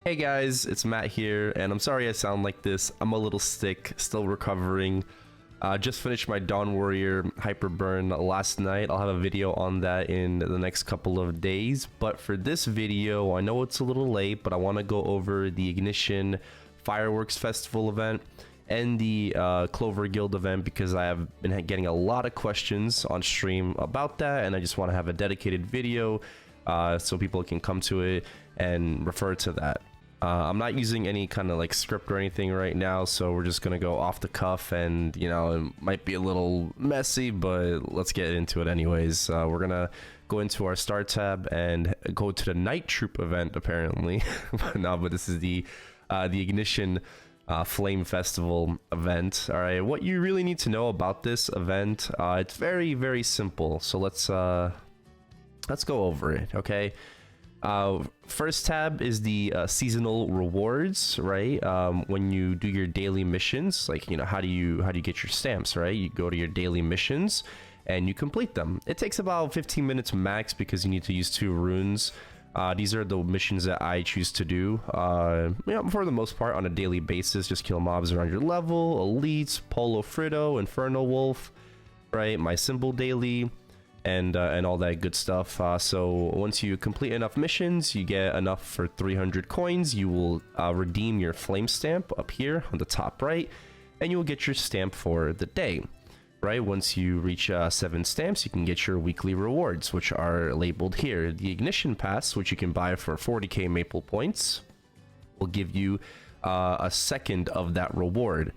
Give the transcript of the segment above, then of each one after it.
Hey guys, it's Matt here, and I'm sorry I sound like this. I'm a little sick, still recovering. Just finished my Dawn Warrior Hyper Burn last night. I'll have a video on that in the next couple of days. But for this video, I know it's a little late, but I want to go over the Ignition Fireworks Festival event and the Clover Guild event because I have been getting a lot of questions on stream about that, and I just want to have a dedicated video so people can come to it and refer to that. I'm not using any kind of like script or anything right now, so we're just gonna go off the cuff, and you know, it might be a little messy, but let's get into it anyways. We're gonna go into our start tab and go to the Night Troop event apparently. but this is the Ignition Flame Festival event. All right, what you really need to know about this event, it's very simple, so let's go over it. Okay, first tab is the seasonal rewards, right? When you do your daily missions, like, you know, how do you get your stamps, right? You go to your daily missions and you complete them. It takes about 15 minutes max because you need to use 2 runes. These are the missions that I choose to do, you know, for the most part on a daily basis. Just kill mobs around your level, elites, Polo Frito, Infernal Wolf, right? My symbol daily, and all that good stuff. So once you complete enough missions, you get enough for 300 coins. You will redeem your flame stamp up here on the top right, and you will get your stamp for the day, right? Once you reach 7 stamps, you can get your weekly rewards, which are labeled here. The Ignition Pass, which you can buy for 40k maple points, will give you a second of that reward.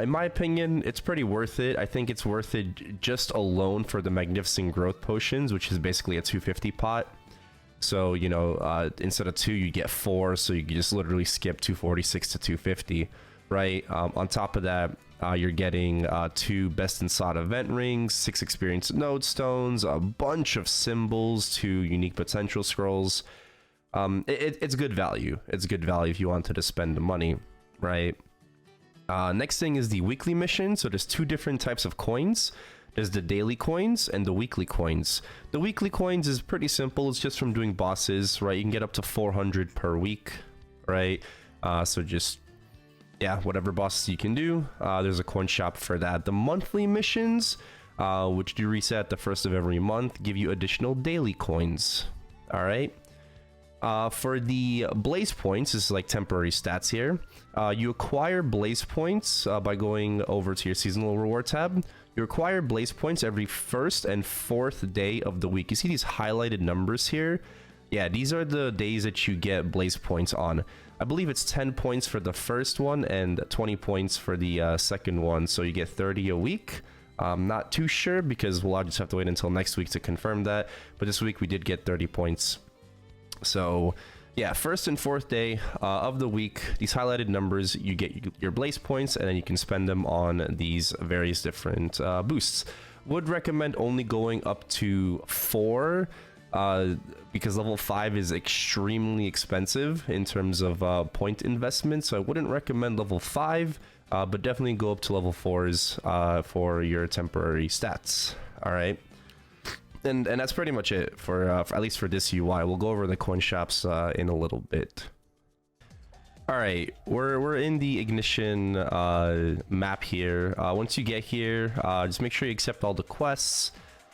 In my opinion, it's pretty worth it. I think it's worth it just alone for the Magnificent Growth Potions, which is basically a 250 pot. So, you know, instead of 2, you get 4, so you can just literally skip 246 to 250, right? On top of that, you're getting 2 Best in Slot event rings, 6 Experience Node Stones, a bunch of symbols, 2 unique potential scrolls. It's good value. It's good value if you wanted to spend the money, right? Next thing is the weekly mission. So there's 2 different types of coins. There's the daily coins and the weekly coins. The weekly coins is pretty simple. It's just from doing bosses, right? You can get up to 400 per week, right? So just, yeah, whatever bosses you can do. There's a coin shop for that. The monthly missions, which do reset at the 1st of every month, give you additional daily coins. All right. For the blaze points, this is like temporary stats here. You acquire blaze points by going over to your seasonal reward tab. You acquire blaze points every 1st and 4th day of the week. You see these highlighted numbers here? Yeah, these are the days that you get blaze points on. I believe it's 10 points for the first one and 20 points for the second one. So you get 30 a week. I'm not too sure because we'll just have to wait until next week to confirm that. But this week we did get 30 points. So yeah, 1st and 4th day of the week, these highlighted numbers, you get your blaze points, and then you can spend them on these various different boosts. Would recommend only going up to 4 because level 5 is extremely expensive in terms of point investment, so I wouldn't recommend level 5, but definitely go up to level 4s for your temporary stats. All right. And that's pretty much it for at least for this UI. We'll go over the coin shops in a little bit. All right, we're in the Ignition map here. Once you get here, just make sure you accept all the quests,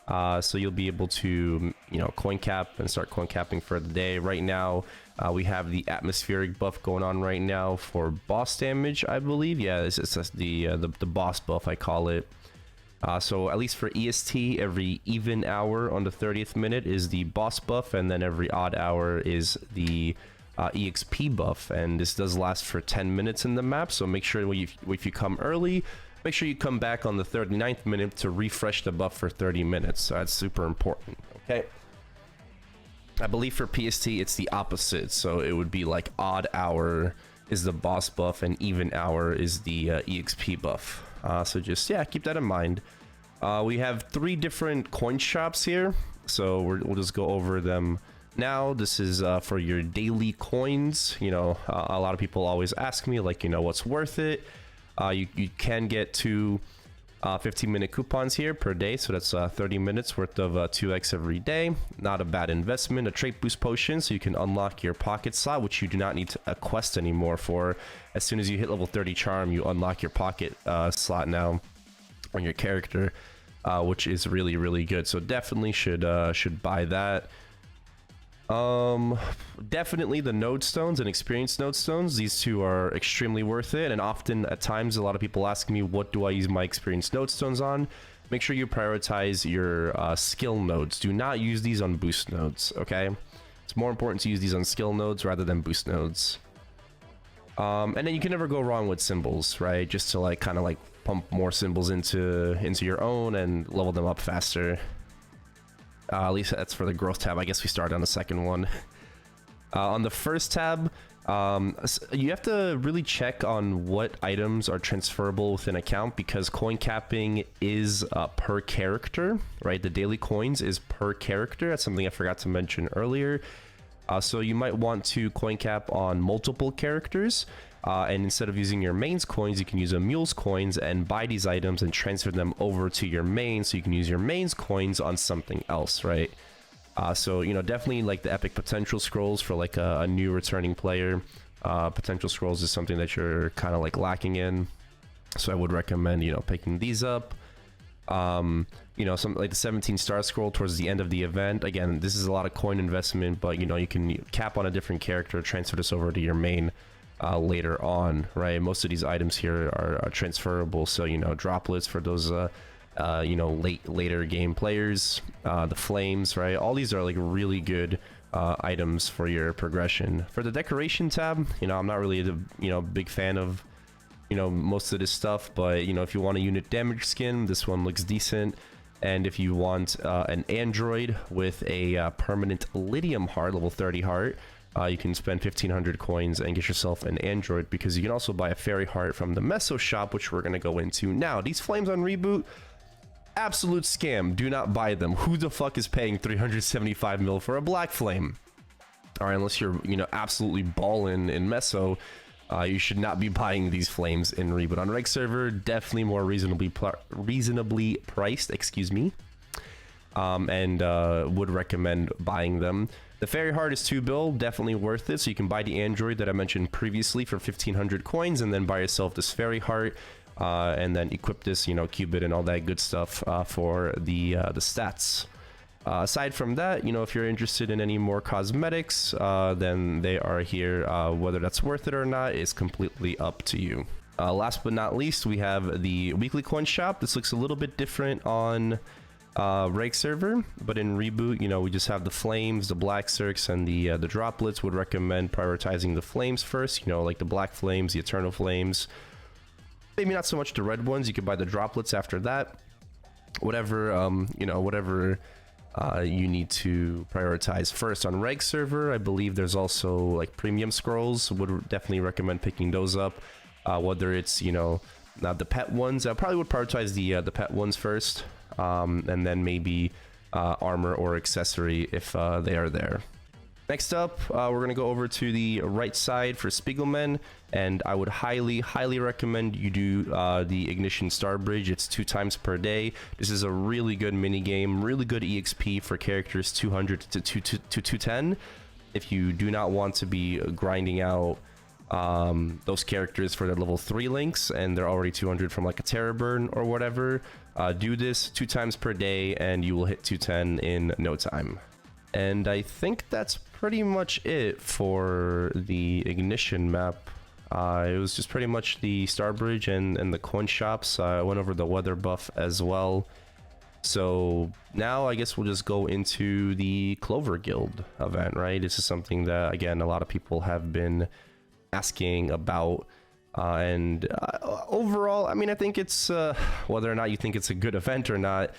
so you'll be able to, you know, coin cap and start coin capping for the day. Right now, we have the atmospheric buff going on right now for boss damage, I believe. Yeah, this is the boss buff, I call it. So at least for EST, every even hour on the 30th minute is the boss buff, and then every odd hour is the EXP buff, and this does last for 10 minutes in the map, so make sure if you come early, make sure you come back on the 39th minute to refresh the buff for 30 minutes. So that's super important, okay? I believe for PST it's the opposite, so it would be like odd hour is the boss buff and even hour is the EXP buff. So just, yeah, keep that in mind. We have 3 different coin shops here, so we'll just go over them now. This is for your daily coins. You know, a lot of people always ask me, like, you know, what's worth it? You can get 2 15-minute coupons here per day, so that's 30 minutes worth of 2x every day. Not a bad investment. A trait boost potion, so you can unlock your pocket slot, which you do not need a quest anymore for. As soon as you hit level 30 charm, you unlock your pocket slot now on your character, which is really, really good. So definitely should buy that. Definitely the node stones and experience node stones. These two are extremely worth it, and often at times a lot of people ask me, what do I use my experience node stones on? Make sure you prioritize your skill nodes. Do not use these on boost nodes, okay? It's more important to use these on skill nodes rather than boost nodes. And then you can never go wrong with symbols, right? Just to like kind of like pump more symbols into your own and level them up faster. At least that's for the growth tab. I guess we start on the second one. On the first tab, you have to really check on what items are transferable within account, because coin capping is per character, right? The daily coins is per character. That's something I forgot to mention earlier. So you might want to coin cap on multiple characters. And instead of using your main's coins, you can use a mule's coins and buy these items and transfer them over to your main, so you can use your main's coins on something else, right? So, you know, definitely like the epic potential scrolls for like a new returning player. Potential scrolls is something that you're kind of like lacking in. So I would recommend, you know, picking these up. You know, something like the 17 star scroll towards the end of the event. Again, this is a lot of coin investment, but you know, you can cap on a different character, transfer this over to your main later on, right? Most of these items here are transferable, so you know, droplets for those you know, later game players, the flames, right? All these are like really good items for your progression. For the decoration tab, you know, I'm not really the, you know, big fan of, you know, most of this stuff, but you know, if you want a unit damage skin, this one looks decent. And if you want an android with a permanent Lydium heart, level 30 heart, you can spend 1500 coins and get yourself an android, because you can also buy a fairy heart from the Meso Shop, which we're going to go into now. These flames on reboot, absolute scam. Do not buy them. Who the fuck is paying 375 mil for a black flame? All right, unless you're, you know, absolutely balling in Meso, you should not be buying these flames in reboot. On reg server, definitely more reasonably priced, excuse me, and would recommend buying them. The fairy heart is 2 bill, definitely worth it. So you can buy the android that I mentioned previously for 1500 coins, and then buy yourself this fairy heart, and then equip this, you know, cubit and all that good stuff for the stats. Aside from that, you know, if you're interested in any more cosmetics, then they are here. Whether that's worth it or not is completely up to you. Last but not least, we have the weekly coin shop. This looks a little bit different on reg server, but in reboot, you know, we just have the flames, the black circs, and the droplets. Would recommend prioritizing the flames first, you know, like the black flames, the eternal flames. Maybe not so much the red ones. You could buy the droplets after that. Whatever, you know, whatever you need to prioritize first. On reg server, I believe there's also like premium scrolls. Would definitely recommend picking those up. Whether it's, you know, the pet ones, I probably would prioritize the pet ones first, and then maybe armor or accessory if they are there. Next up, we're going to go over to the right side for Spiegelman, and I would highly recommend you do the Ignition Star Bridge. It's 2 times per day. This is a really good mini game, really good EXP for characters 200 to 210. If you do not want to be grinding out those characters for their level 3 links, and they're already 200 from like a Terror Burn or whatever, do this 2 times per day, and you will hit 210 in no time. And I think that's pretty much it for the Ignition map. It was just pretty much the Star Bridge and the coin shops. I went over the weather buff as well. So now I guess we'll just go into the Clover Guild event, right? This is something that, again, a lot of people have been asking about. And overall, I mean, I think it's whether or not you think it's a good event or not,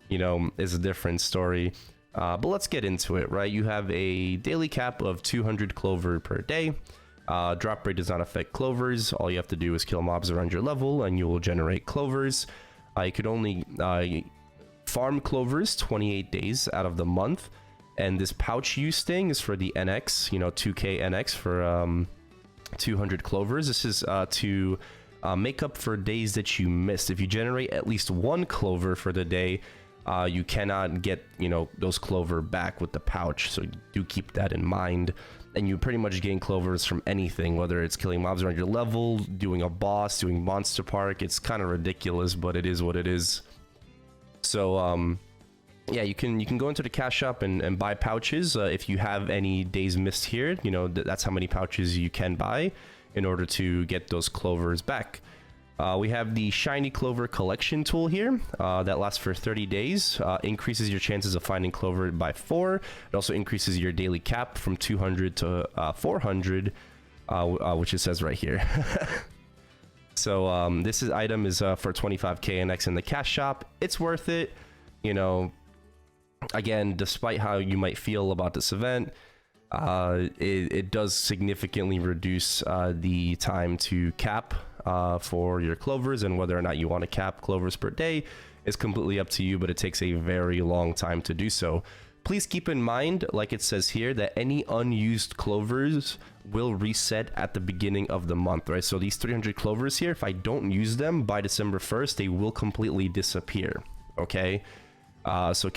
you know, is a different story. But let's get into it, right? You have a daily cap of 200 clover per day. Drop rate does not affect clovers. All you have to do is kill mobs around your level and you will generate clovers. You could only farm clovers 28 days out of the month. And this pouch use thing is for the NX, you know, 2k NX for 200 clovers. This is to make up for days that you missed. If you generate at least one clover for the day, you cannot get, those clover back with the pouch. So do keep that in mind. And you pretty much gain clovers from anything, whether it's killing mobs around your level, doing a boss, doing monster park. It's kind of ridiculous, but it is what it is. So yeah, you can go into the cash shop and buy pouches. If you have any days missed here, that's how many pouches you can buy in order to get those clovers back. We have the shiny clover collection tool here that lasts for 30 days, increases your chances of finding clover by 4. It also increases your daily cap from 200 to 400, which it says right here. So this item is for 25k NX in the cash shop. It's worth it. Again, despite how you might feel about this event, it does significantly reduce the time to cap for your clovers, and whether or not you want to cap clovers per day is completely up to you, but it takes a very long time to do so. Please keep in mind, like it says here, that any unused clovers will reset at the beginning of the month, right? So these 300 clovers here, if I don't use them by December 1st, they will completely disappear, okay? So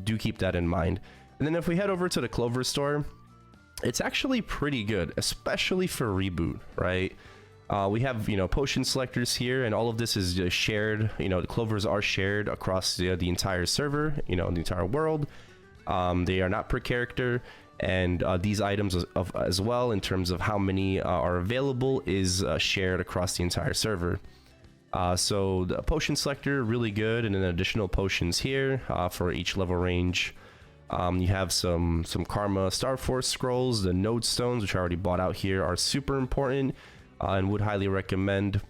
do keep that in mind. And then if we head over to the Clover store, it's actually pretty good, especially for Reboot, right? We have, potion selectors here, and all of this is just shared. The clovers are shared across the entire server, the entire world. They are not per character, and these items as well, in terms of how many are available, is shared across the entire server. So the potion selector, really good, and then additional potions here for each level range. You have some Karma Star Force scrolls. The node stones, which I already bought out here, are super important, and would highly recommend,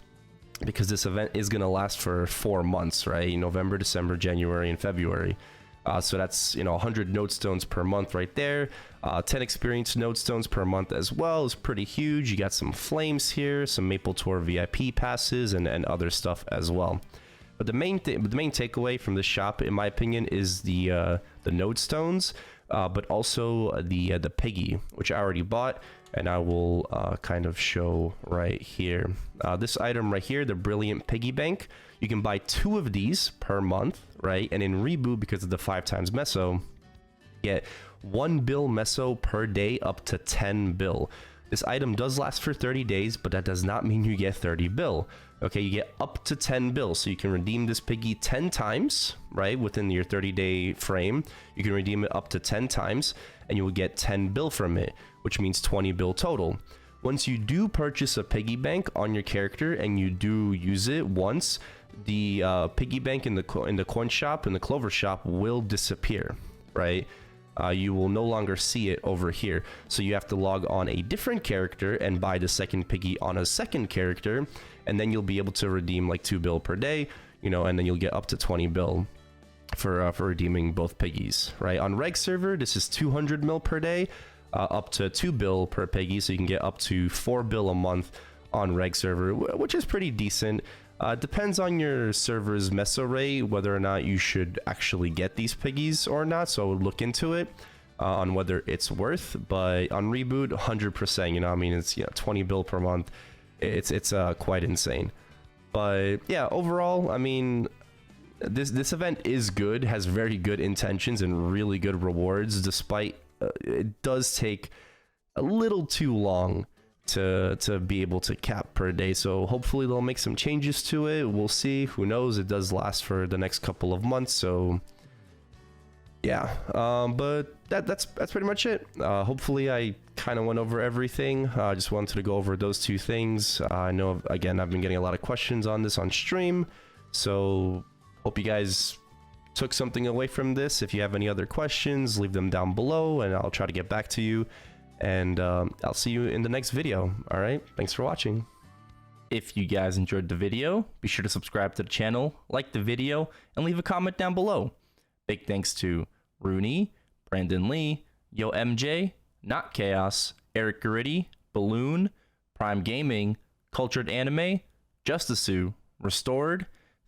because this event is going to last for 4 months, right? November, December, January, and February. So that's 100 node stones per month right there. 10 experience node stones per month as well is pretty huge. You got some flames here, some MapleStory VIP passes, and other stuff as well. But the main takeaway from this shop, in my opinion, is the node stones, but also the piggy, which I already bought, and I will kind of show right here. This item right here, the Brilliant Piggy Bank, you can buy 2 of these per month, right? And in Reboot, because of the 5x Meso, get 1 bill Meso per day, up to 10 bill. This item does last for 30 days, but that does not mean you get 30 bill. Okay, you get up to 10 bill, so you can redeem this piggy 10 times, right? Within your 30-day frame, you can redeem it up to 10 times, and you will get 10 bill from it, which means 20 bill total. Once you do purchase a piggy bank on your character and you do use it once, the piggy bank in the coin shop, in the Clover shop, will disappear, right? You will no longer see it over here. So you have to log on a different character and buy the second piggy on a second character, and then you'll be able to redeem like 2 bill per day, and then you'll get up to 20 bill for redeeming both piggies, right? On reg server, this is 200 mil per day, up to 2 bill per piggy, so you can get up to 4 bill a month on reg server, which is pretty decent. Depends on your server's meso rate whether or not you should actually get these piggies or not, so I would look into it on whether it's worth. But on Reboot, 100%, it's 20 bill per month. It's quite insane. But yeah, overall, this event is good, has very good intentions and really good rewards, despite it does take a little too long to be able to cap per day. So hopefully they'll make some changes to it. We'll see. Who knows? It does last for the next couple of months, so yeah. But that's pretty much it. Hopefully I kind of went over everything. I just wanted to go over those 2 things. I know, again, I've been getting a lot of questions on this on stream, so hope you guys took something away from this. If you have any other questions, leave them down below and I'll try to get back to you. And I'll see you in the next video. All right, thanks for watching. If you guys enjoyed the video, be sure to subscribe to the channel, like the video, and leave a comment down below. Big thanks to Rooney, Brandon Lee, Yo MJ, Not Chaos, Eric Gritty, Balloon, Prime Gaming, Cultured Anime, Justisu, Restored,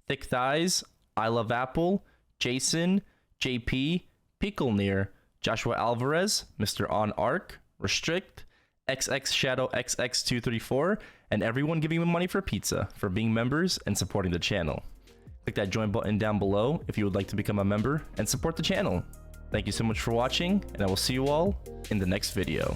Thick Thighs, I Love Apple, Jason, JP, Picklenear, Joshua Alvarez, Mr. On Arc, Restrict, XX Shadow XX234, and everyone giving me money for pizza for being members and supporting the channel. Click that join button down below if you would like to become a member and support the channel. Thank you so much for watching, and I will see you all in the next video.